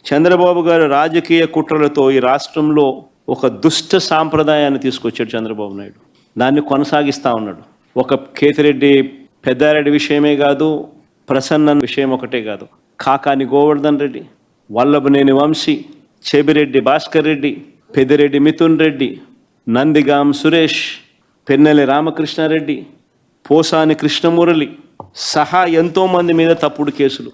చంద్రబాబు గారు రాజకీయ కుట్రలతో ఈ రాష్ట్రంలో ఒక దుష్ట సాంప్రదాయాన్ని తీసుకొచ్చాడు చంద్రబాబు నాయుడు. దాన్ని కొనసాగిస్తూ ఉన్నాడు. ఒక కేతిరెడ్డి పెద్దారెడ్డి విషయమే కాదు, ప్రసన్న విషయం ఒకటే కాదు, కాకాని గోవర్ధన్ రెడ్డి, వల్లభనేని వంశీ, చెబిరెడ్డి భాస్కర్ రెడ్డి, పెద్దిరెడ్డి మిథున్ రెడ్డి, నందిగాం సురేష్, పెన్నెల రామకృష్ణారెడ్డి, పోసాని కృష్ణమురళి సహా ఎంతోమంది మీద తప్పుడు కేసులు,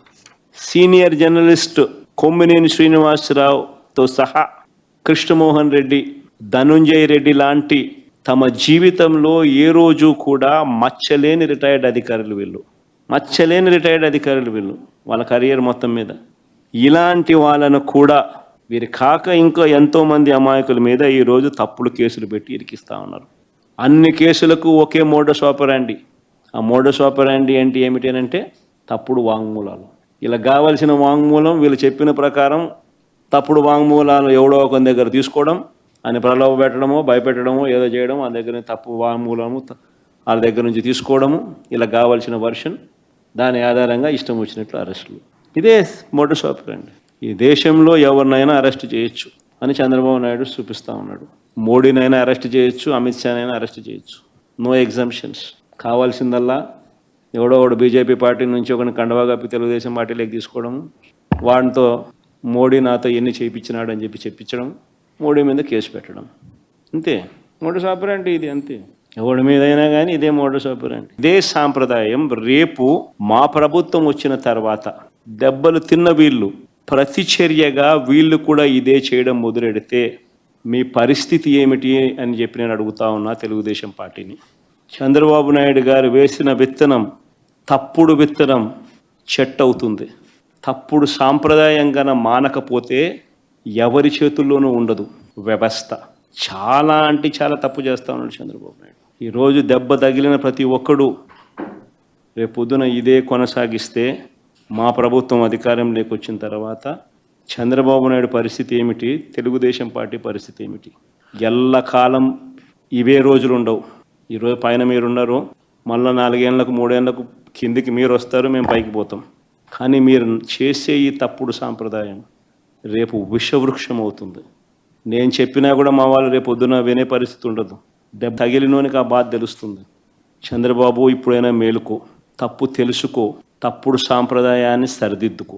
సీనియర్ జర్నలిస్ట్ కొమ్మినేని శ్రీనివాసరావుతో సహా కృష్ణమోహన్ రెడ్డి, ధనుంజయ రెడ్డి లాంటి తమ జీవితంలో ఏ రోజు కూడా మచ్చలేని రిటైర్డ్ అధికారులు వీళ్ళు, మచ్చలేని రిటైర్డ్ అధికారులు వీళ్ళు వాళ్ళ కెరియర్ మొత్తం మీద. ఇలాంటి వాళ్ళను కూడా వీరి కాక ఇంకా ఎంతోమంది అమాయకుల మీద ఈరోజు తప్పుడు కేసులు పెట్టి ఇరికిస్తూ ఉన్నారు. అన్ని కేసులకు ఒకే మోడస్ ఆపరాండి. ఆ మోడస్ ఆపరాండి అంటే ఏమిటంటే తప్పుడు వాంగ్మూలాలు. ఇలా కావాల్సిన వాంగ్మూలం వీళ్ళు చెప్పిన ప్రకారం తప్పుడు వాంగ్మూలాలు ఎవడో ఒక దగ్గర తీసుకోవడం, అని ప్రలోభ పెట్టడమో భయపెట్టడమో ఏదో చేయడం, ఆ దగ్గర తప్పు వాంగ్మూలము వాళ్ళ దగ్గర నుంచి తీసుకోవడము, ఇలా కావాల్సిన వర్షన్, దాని ఆధారంగా ఇష్టం వచ్చినట్లు అరెస్టులు. ఇదే మోడస్ ఆపరాండి. ఈ దేశంలో ఎవరినైనా అరెస్ట్ చేయొచ్చు అని చంద్రబాబు నాయుడు చూపిస్తూ ఉన్నాడు. మోడీనైనా అరెస్ట్ చేయొచ్చు, అమిత్ షానైనా అరెస్ట్ చేయొచ్చు, నో ఎగ్జంప్షన్స్. కావాల్సిందల్లా ఎవడో ఒకడు బీజేపీ పార్టీ నుంచి ఒకరిని కండవా కప్పి తెలుగుదేశం పార్టీలోకి తీసుకోవడం, వాడితో మోడీ నాతో ఎన్ని చేయించినాడు అని చెప్పి చెప్పించడం, మోడీ మీద కేసు పెట్టడం, అంతే మోడస్ ఆపరాండి ఇది. అంతే, ఎవడి మీదైనా కానీ ఇదే మోడస్ ఆపరాండి. ఇదే సాంప్రదాయం రేపు మా ప్రభుత్వం వచ్చిన తర్వాత దెబ్బలు తిన్న వీళ్ళు ప్రతిచర్యగా వీళ్ళు కూడా ఇదే చేయడం మొదలెడితే మీ పరిస్థితి ఏమిటి అని చెప్పి నేను అడుగుతా ఉన్నా తెలుగుదేశం పార్టీని. చంద్రబాబు నాయుడు గారు వేసిన విత్తనం, తప్పుడు విత్తనం చెట్టు అవుతుంది. తప్పుడు సాంప్రదాయంగా మానకపోతే ఎవరి చేతుల్లోనూ ఉండదు వ్యవస్థ. చాలా అంటే చాలా తప్పు చేస్తూ ఉన్నాడు చంద్రబాబు నాయుడు. ఈరోజు దెబ్బ తగిలిన ప్రతి ఒక్కడు రేపు పొద్దున ఇదే కొనసాగిస్తే మా ప్రభుత్వం అధికారంలోకి వచ్చిన తర్వాత చంద్రబాబు నాయుడు పరిస్థితి ఏమిటి, తెలుగుదేశం పార్టీ పరిస్థితి ఏమిటి? ఎల్లకాలం ఇవే రోజులు ఉండవు. ఈరోజు పైన మీరున్నారు, మళ్ళీ 4 ఏళ్లకు 3 ఏళ్లకు కిందికి మీరు వస్తారు, మేము పైకి పోతాం. కానీ మీరు చేసే ఈ తప్పుడు సాంప్రదాయం రేపు విషవృక్షం అవుతుంది. నేను చెప్పినా కూడా మా వాళ్ళు రేపు పొద్దున వినే పరిస్థితి ఉండదు. దెబ్బ తగిలినోనికి ఆ బాధ తెలుస్తుంది. చంద్రబాబు ఇప్పుడైనా మేలుకో, తప్పు తెలుసుకో, తప్పుడు సాంప్రదాయాన్ని సరిదిద్దుకో.